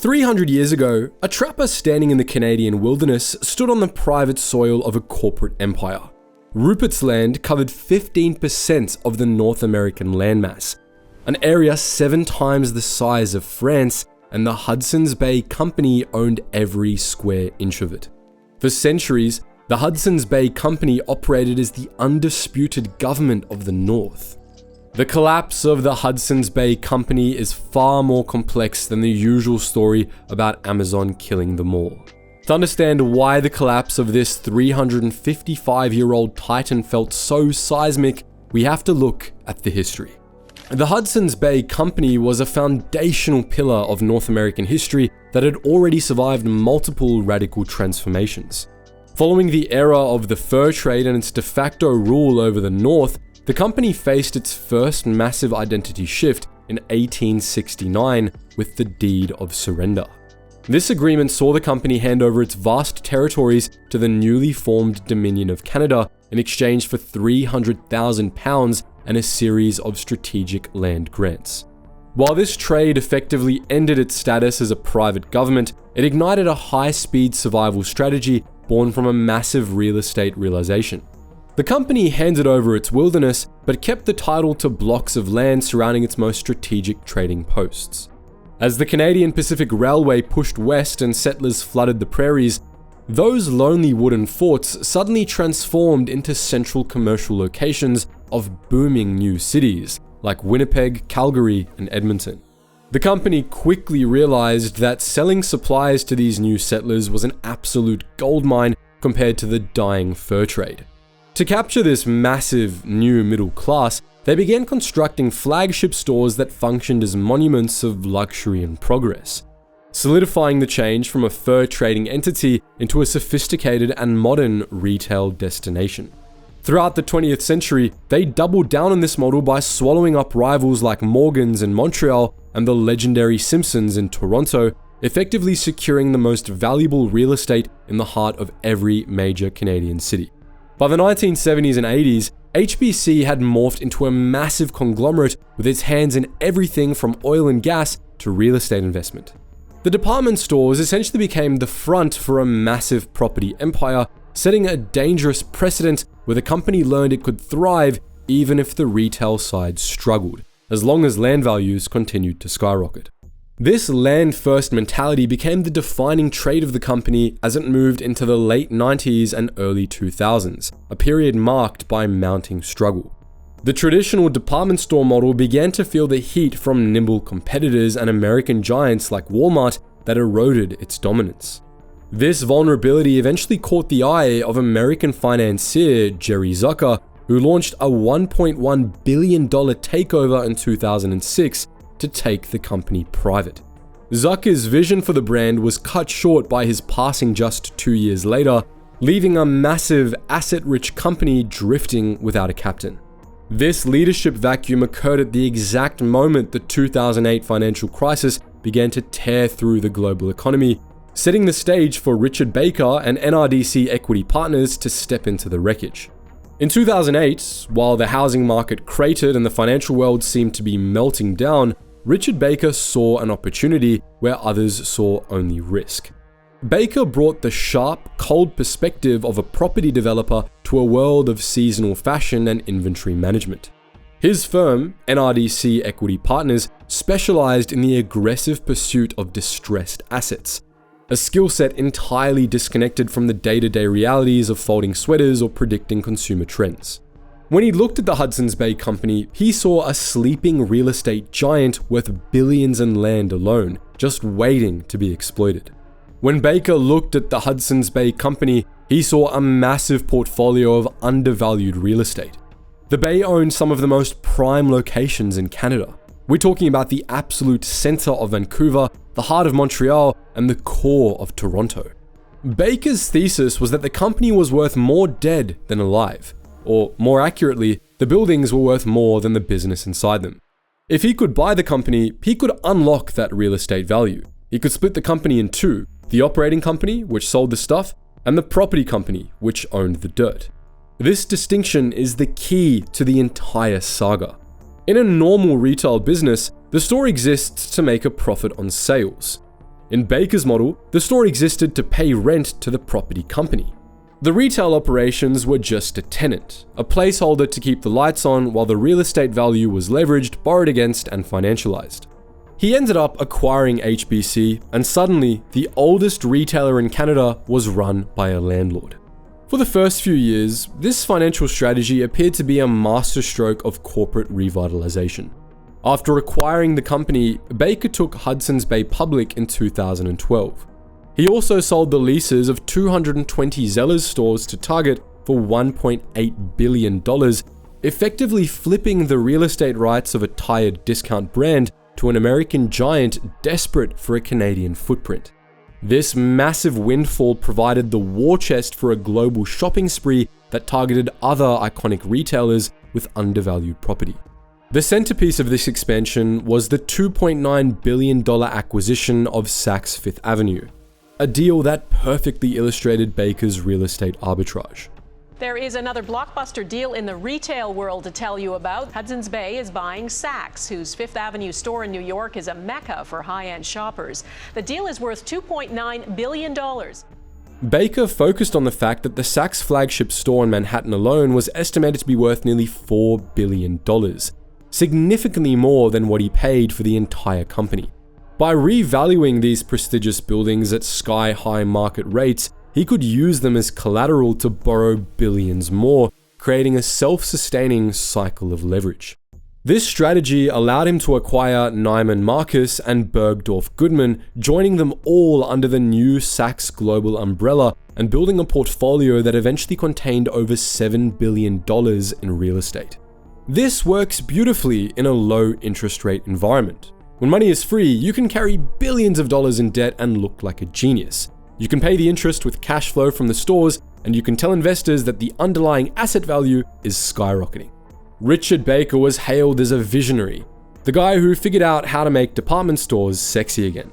300 years ago, a trapper standing in the Canadian wilderness stood on the private soil of a corporate empire. Rupert's Land covered 15% of the North American landmass, an area 7 times the size of France, and the Hudson's Bay Company owned every square inch of it. For centuries, the Hudson's Bay Company operated as the undisputed government of the North. The collapse of the Hudson's Bay Company is far more complex than the usual story about Amazon killing them all. To understand why the collapse of this 355-year-old titan felt so seismic, we have to look at the history. The Hudson's Bay Company was a foundational pillar of North American history that had already survived multiple radical transformations. Following the era of the fur trade and its de facto rule over the North, the company faced its first massive identity shift in 1869 with the Deed of Surrender. This agreement saw the company hand over its vast territories to the newly formed Dominion of Canada in exchange for £300,000 and a series of strategic land grants. While this trade effectively ended its status as a private government, it ignited a high-speed survival strategy born from a massive real estate realization. The company handed over its wilderness, but kept the title to blocks of land surrounding its most strategic trading posts. As the Canadian Pacific Railway pushed west and settlers flooded the prairies, those lonely wooden forts suddenly transformed into central commercial locations of booming new cities, like Winnipeg, Calgary, and Edmonton. The company quickly realized that selling supplies to these new settlers was an absolute goldmine compared to the dying fur trade. To capture this massive new middle class, they began constructing flagship stores that functioned as monuments of luxury and progress, solidifying the change from a fur trading entity into a sophisticated and modern retail destination. Throughout the 20th century, they doubled down on this model by swallowing up rivals like Morgan's in Montreal and the legendary Simpsons in Toronto, effectively securing the most valuable real estate in the heart of every major Canadian city. By the 1970s and 80s, HBC had morphed into a massive conglomerate with its hands in everything from oil and gas to real estate investment. The department stores essentially became the front for a massive property empire, setting a dangerous precedent where the company learned it could thrive even if the retail side struggled, as long as land values continued to skyrocket. This land-first mentality became the defining trait of the company as it moved into the late 90s and early 2000s, a period marked by mounting struggle. The traditional department store model began to feel the heat from nimble competitors and American giants like Walmart that eroded its dominance. This vulnerability eventually caught the eye of American financier Jerry Zucker, who launched a $1.1 billion takeover in 2006 to take the company private. Zucker's vision for the brand was cut short by his passing just 2 years later, leaving a massive, asset-rich company drifting without a captain. This leadership vacuum occurred at the exact moment the 2008 financial crisis began to tear through the global economy, setting the stage for Richard Baker and NRDC Equity Partners to step into the wreckage. In 2008, while the housing market cratered and the financial world seemed to be melting down, Richard Baker saw an opportunity where others saw only risk. Baker brought the sharp, cold perspective of a property developer to a world of seasonal fashion and inventory management. His firm, NRDC Equity Partners, specialized in the aggressive pursuit of distressed assets, a skill set entirely disconnected from the day-to-day realities of folding sweaters or predicting consumer trends. When he looked at the Hudson's Bay Company, he saw a sleeping real estate giant worth billions in land alone, just waiting to be exploited. When Baker looked at the Hudson's Bay Company, he saw a massive portfolio of undervalued real estate. The Bay owned some of the most prime locations in Canada. We're talking about the absolute center of Vancouver, the heart of Montreal, and the core of Toronto. Baker's thesis was that the company was worth more dead than alive. Or more accurately, the buildings were worth more than the business inside them. If he could buy the company, he could unlock that real estate value. He could split the company in two, the operating company, which sold the stuff, and the property company, which owned the dirt. This distinction is the key to the entire saga. In a normal retail business, the store exists to make a profit on sales. In Baker's model, the store existed to pay rent to the property company. The retail operations were just a tenant, a placeholder to keep the lights on while the real estate value was leveraged, borrowed against, and financialized. He ended up acquiring HBC, and suddenly, the oldest retailer in Canada was run by a landlord. For the first few years, this financial strategy appeared to be a masterstroke of corporate revitalization. After acquiring the company, Baker took Hudson's Bay public in 2012. He also sold the leases of 220 Zellers stores to Target for $1.8 billion, effectively flipping the real estate rights of a tired discount brand to an American giant desperate for a Canadian footprint. This massive windfall provided the war chest for a global shopping spree that targeted other iconic retailers with undervalued property. The centerpiece of this expansion was the $2.9 billion acquisition of Saks Fifth Avenue, a deal that perfectly illustrated Baker's real estate arbitrage. There is another blockbuster deal in the retail world to tell you about. Hudson's Bay is buying Saks, whose Fifth Avenue store in New York is a mecca for high-end shoppers. The deal is worth $2.9 billion. Baker focused on the fact that the Saks flagship store in Manhattan alone was estimated to be worth nearly $4 billion, significantly more than what he paid for the entire company. By revaluing these prestigious buildings at sky-high market rates, he could use them as collateral to borrow billions more, creating a self-sustaining cycle of leverage. This strategy allowed him to acquire Neiman Marcus and Bergdorf Goodman, joining them all under the new Saks global umbrella and building a portfolio that eventually contained over $7 billion in real estate. This works beautifully in a low interest rate environment. When money is free, you can carry billions of dollars in debt and look like a genius. You can pay the interest with cash flow from the stores, and you can tell investors that the underlying asset value is skyrocketing. Richard Baker was hailed as a visionary, the guy who figured out how to make department stores sexy again.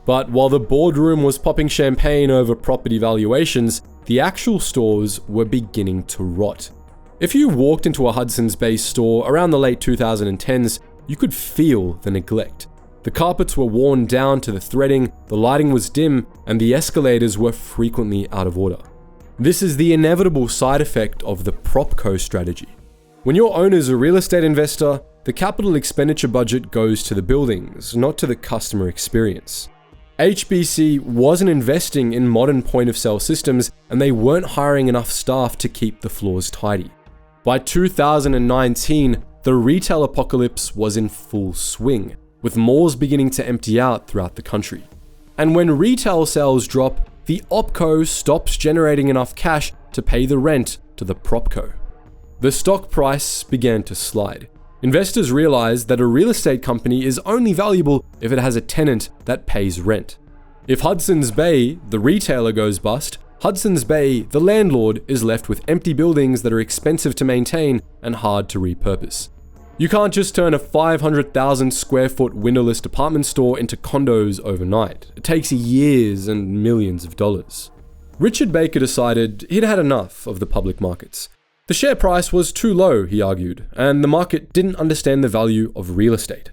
But while the boardroom was popping champagne over property valuations, the actual stores were beginning to rot. If you walked into a Hudson's Bay store around the late 2010s, you could feel the neglect. The carpets were worn down to the threading, the lighting was dim, and the escalators were frequently out of order. This is the inevitable side effect of the PropCo strategy. When your owner's a real estate investor, the capital expenditure budget goes to the buildings, not to the customer experience. HBC wasn't investing in modern point-of-sale systems, and they weren't hiring enough staff to keep the floors tidy. By 2019, the retail apocalypse was in full swing, with malls beginning to empty out throughout the country. And when retail sales drop, the OpCo stops generating enough cash to pay the rent to the PropCo. The stock price began to slide. Investors realized that a real estate company is only valuable if it has a tenant that pays rent. If Hudson's Bay, the retailer, goes bust, Hudson's Bay, the landlord, is left with empty buildings that are expensive to maintain and hard to repurpose. You can't just turn a 500,000 square foot windowless department store into condos overnight. It takes years and millions of dollars. Richard Baker decided he'd had enough of the public markets. The share price was too low, he argued, and the market didn't understand the value of real estate.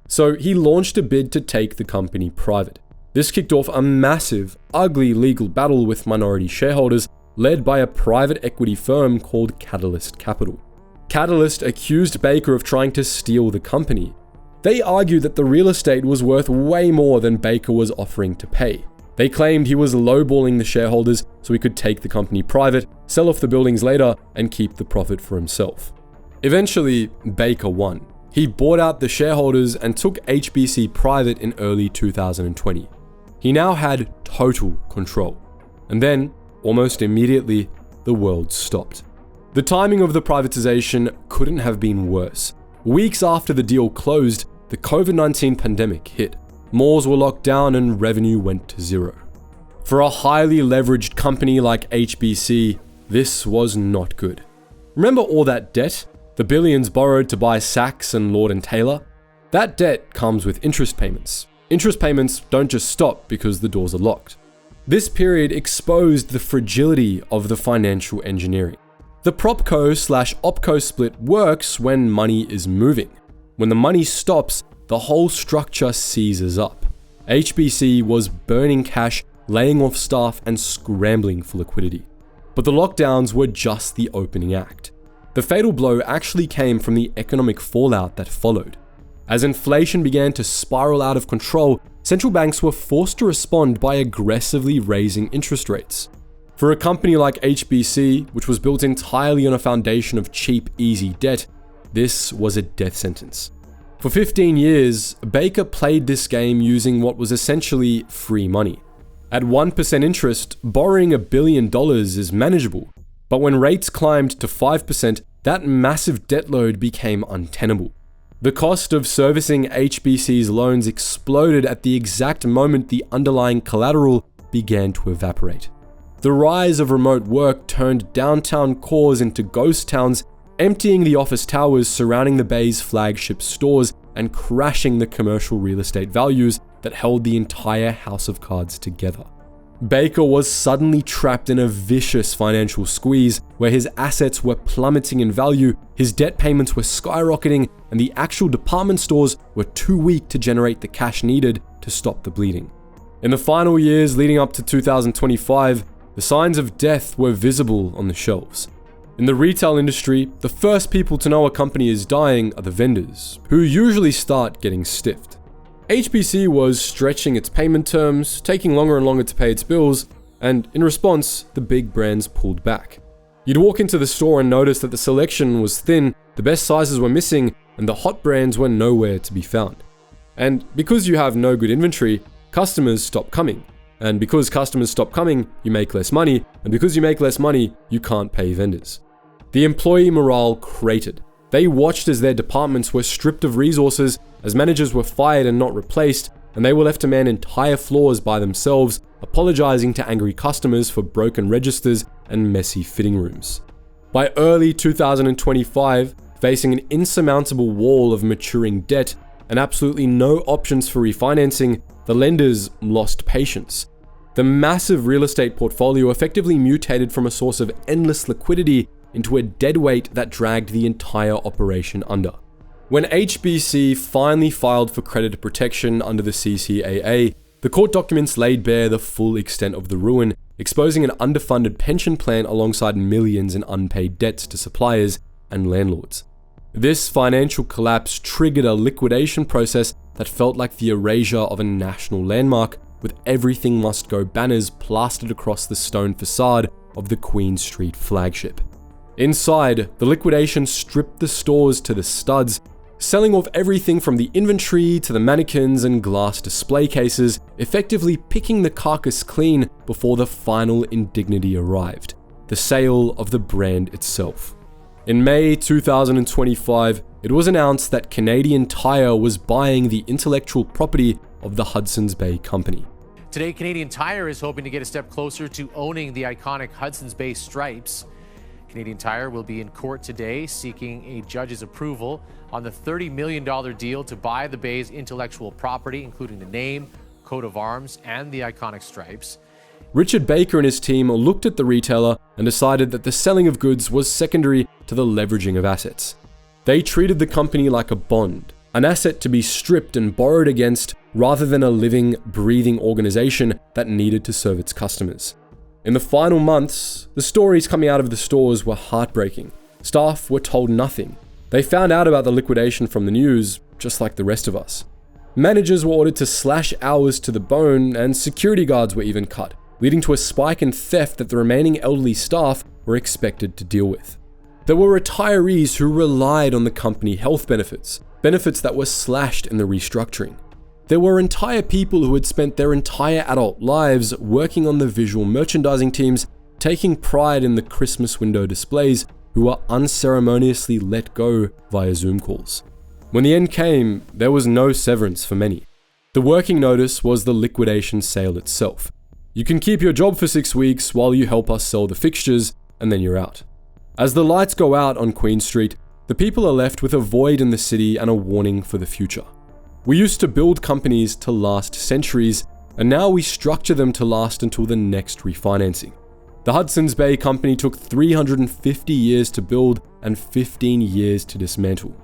So he launched a bid to take the company private. This kicked off a massive, ugly legal battle with minority shareholders led by a private equity firm called Catalyst Capital. Catalyst accused Baker of trying to steal the company. They argued that the real estate was worth way more than Baker was offering to pay. They claimed he was lowballing the shareholders so he could take the company private, sell off the buildings later, and keep the profit for himself. Eventually, Baker won. He bought out the shareholders and took HBC private in early 2020. He now had total control. And then, almost immediately, the world stopped. The timing of the privatization couldn't have been worse. Weeks after the deal closed, the COVID-19 pandemic hit. Malls were locked down and revenue went to zero. For a highly leveraged company like HBC, this was not good. Remember all that debt? The billions borrowed to buy Saks and Lord & Taylor? That debt comes with interest payments. Interest payments don't just stop because the doors are locked. This period exposed the fragility of the financial engineering. The PropCo/OpCo split works when money is moving. When the money stops, the whole structure seizes up. HBC was burning cash, laying off staff, and scrambling for liquidity. But the lockdowns were just the opening act. The fatal blow actually came from the economic fallout that followed. As inflation began to spiral out of control, central banks were forced to respond by aggressively raising interest rates. For a company like HBC, which was built entirely on a foundation of cheap, easy debt, this was a death sentence. For 15 years, Baker played this game using what was essentially free money. At 1% interest, borrowing $1 billion is manageable, but when rates climbed to 5%, that massive debt load became untenable. The cost of servicing HBC's loans exploded at the exact moment the underlying collateral began to evaporate. The rise of remote work turned downtown cores into ghost towns, emptying the office towers surrounding the Bay's flagship stores and crashing the commercial real estate values that held the entire house of cards together. Baker was suddenly trapped in a vicious financial squeeze where his assets were plummeting in value, his debt payments were skyrocketing, and the actual department stores were too weak to generate the cash needed to stop the bleeding. In the final years leading up to 2025, the signs of death were visible on the shelves. In the retail industry, the first people to know a company is dying are the vendors, who usually start getting stiffed. HBC was stretching its payment terms, taking longer and longer to pay its bills, and in response, the big brands pulled back. You'd walk into the store and notice that the selection was thin, the best sizes were missing, and the hot brands were nowhere to be found. And because you have no good inventory, customers stop coming. And because customers stop coming, you make less money, and because you make less money, you can't pay vendors. The employee morale cratered. They watched as their departments were stripped of resources, as managers were fired and not replaced, and they were left to man entire floors by themselves, apologizing to angry customers for broken registers and messy fitting rooms. By early 2025, facing an insurmountable wall of maturing debt and absolutely no options for refinancing, the lenders lost patience. The massive real estate portfolio effectively mutated from a source of endless liquidity into a deadweight that dragged the entire operation under. When HBC finally filed for creditor protection under the CCAA, the court documents laid bare the full extent of the ruin, exposing an underfunded pension plan alongside millions in unpaid debts to suppliers and landlords. This financial collapse triggered a liquidation process that felt like the erasure of a national landmark, with everything must go banners plastered across the stone facade of the Queen Street flagship. Inside, the liquidation stripped the stores to the studs, selling off everything from the inventory to the mannequins and glass display cases, effectively picking the carcass clean before the final indignity arrived: the sale of the brand itself. In May 2025, it was announced that Canadian Tire was buying the intellectual property of the Hudson's Bay company. Today, Canadian Tire is hoping to get a step closer to owning the iconic Hudson's Bay stripes. Canadian Tire will be in court today seeking a judge's approval on the $30 million deal to buy the Bay's intellectual property, including the name, coat of arms, and the iconic stripes. Richard Baker and his team looked at the retailer and decided that the selling of goods was secondary to the leveraging of assets. They treated the company like a bond, an asset to be stripped and borrowed against, rather than a living, breathing organization that needed to serve its customers. In the final months, the stories coming out of the stores were heartbreaking. Staff were told nothing. They found out about the liquidation from the news, just like the rest of us. Managers were ordered to slash hours to the bone, and security guards were even cut, leading to a spike in theft that the remaining elderly staff were expected to deal with. There were retirees who relied on the company health benefits that were slashed in the restructuring. There were entire people who had spent their entire adult lives working on the visual merchandising teams, taking pride in the Christmas window displays, who were unceremoniously let go via Zoom calls. When the end came, there was no severance for many. The working notice was the liquidation sale itself. You can keep your job for 6 weeks while you help us sell the fixtures, and then you're out. As the lights go out on Queen Street, the people are left with a void in the city and a warning for the future. We used to build companies to last centuries, and now we structure them to last until the next refinancing. The Hudson's Bay company took 350 years to build and 15 years to dismantle.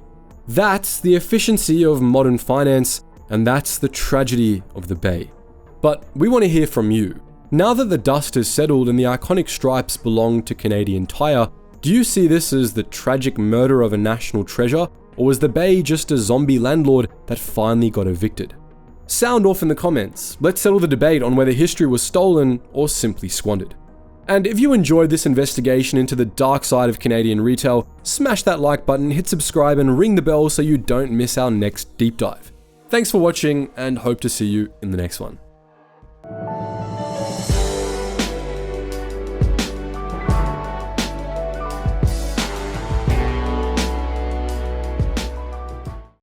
That's the efficiency of modern finance, And that's the tragedy of the Bay. But we want to hear from you. Now that the dust has settled and the iconic stripes belong to Canadian Tire, do you see this as the tragic murder of a national treasure, or was the Bay just a zombie landlord that finally got evicted? Sound off in the comments. Let's settle the debate on whether history was stolen or simply squandered. And if you enjoyed this investigation into the dark side of Canadian retail, smash that like button, hit subscribe, and ring the bell so you don't miss our next deep dive. Thanks for watching, and hope to see you in the next one.